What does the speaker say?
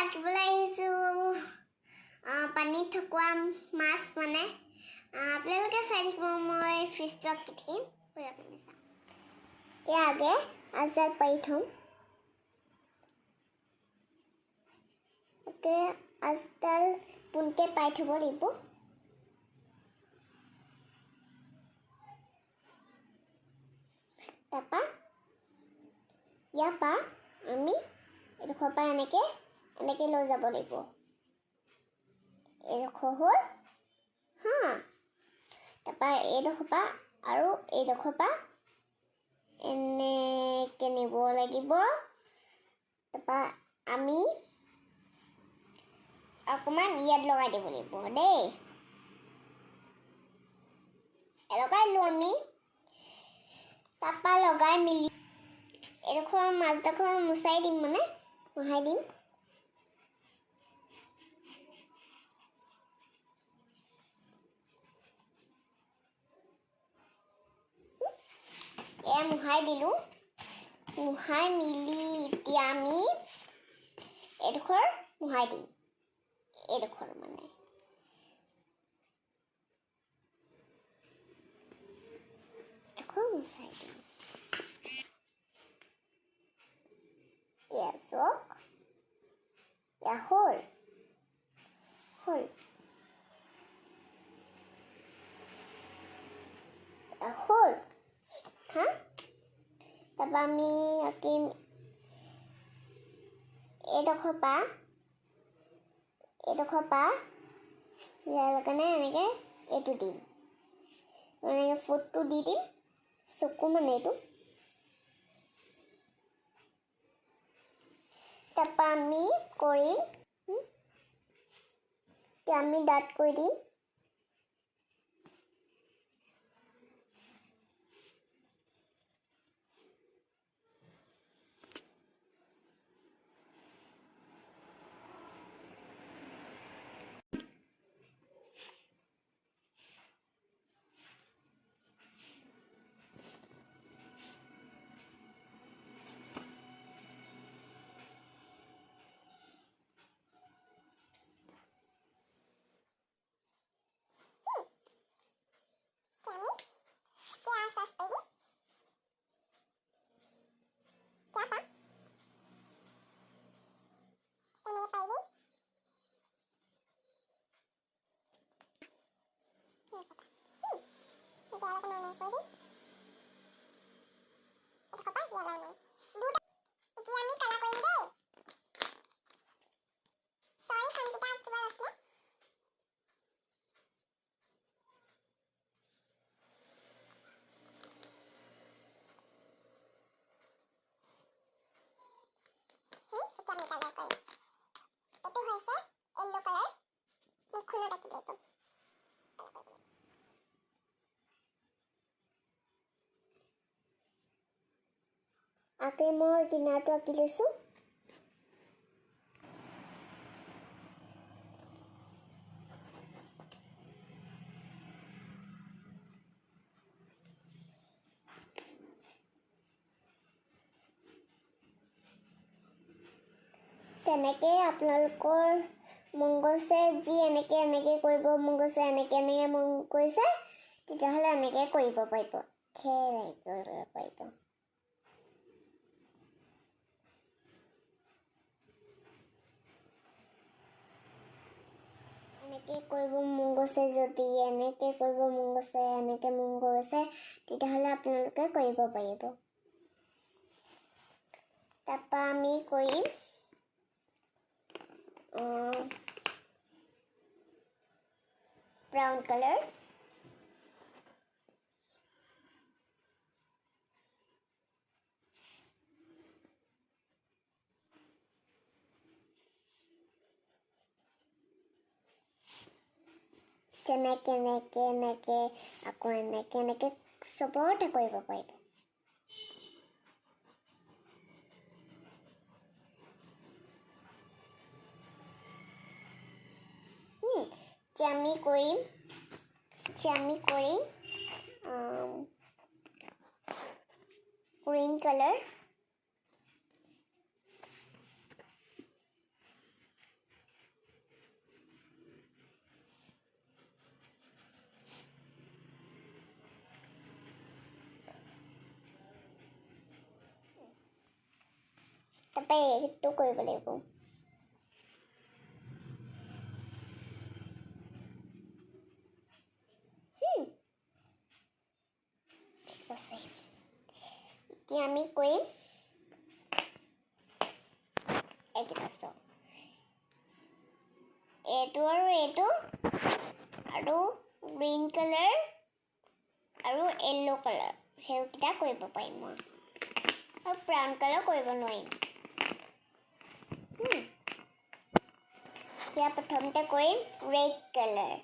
আঁকিবলৈ আহিছোঁ পানীত থকা মাছ মানে আপোনালোকে চাই থাকিব মই ফিছটো আঁকি থাকিম ইয়াৰ আগে আজদাল পাৰি থ'ম আজদাল পোনকৈ পাৰি থ'ব লাগিব তাৰপৰা ইয়াৰ পৰা আমি এইডোখৰ পৰা এনেকৈ লৈ যাব লাগিব এইডোখৰ হ'ল হা তাৰপৰা এইডোখৰ পৰা আৰু এইডোখৰ পৰা এনেকৈ নিব লাগিব তাৰপৰা আমি অকণমান ইয়াত লগাই দিব লাগিব দেই লগাই লওঁ আমি তাৰপৰা লগাই মিলি এইডোখৰ মাছডোখৰ মোচাই দিম মানে মোহাই দিম এয়া মোহাই দিলোঁ মোহাই মিলি এতিয়া আমি এইডোখৰ মোহাই দিম এইডোখৰ মানে এইডোখৰ মোচাই দিম এয়া চাওক এয়া হ'ল হা তাৰপৰা আমি আঁকিম এইডোখৰ পৰা ইয়াৰ কাৰণে এনেকৈ এইটো দিম এনেকৈ ফুটটো দি দিম চকু মানে এইটো তাৰপৰা আমি কৰিম এতিয়া আমি দাঁত কৰি দিম আঁকি মই কিনাৰটো আঁকি লৈছোঁ যেনেকৈ আপোনালোকৰ মন গৈছে যি এনেকৈ কৰিব মন গৈছে এনেকৈ মন কৰিছে তেতিয়াহ'লে এনেকৈ কৰিব পাৰিব কৰিব পাৰিব এনেকৈ কৰিব মন গৈছে যদি এনেকৈ কৰিব মন গৈছে এনেকৈ মন গৈছে তেতিয়াহ'লে আপোনালোকে কৰিব পাৰিব তাৰপৰা আমি কৰিম ব্ৰাউন কালাৰ এনেকৈ আকৌ এনেকৈ চবতে কৰিব পাৰিব যে আমি কৰিম গ্ৰীণ কালাৰ তাৰপৰা এইটো কৰিব লাগিব ঠিক আছে এতিয়া আমি কৰিম এইকেইটা চাওক এইটো আৰু গ্ৰীণ কালাৰ আৰু য়েল্লো কালাৰ সেইকেইটা কৰিব পাৰিম মই আৰু ব্ৰাউন কালাৰ কৰিব নোৱাৰিম এতিয়া প্ৰথমতে কৰিম ৰেড কালাৰ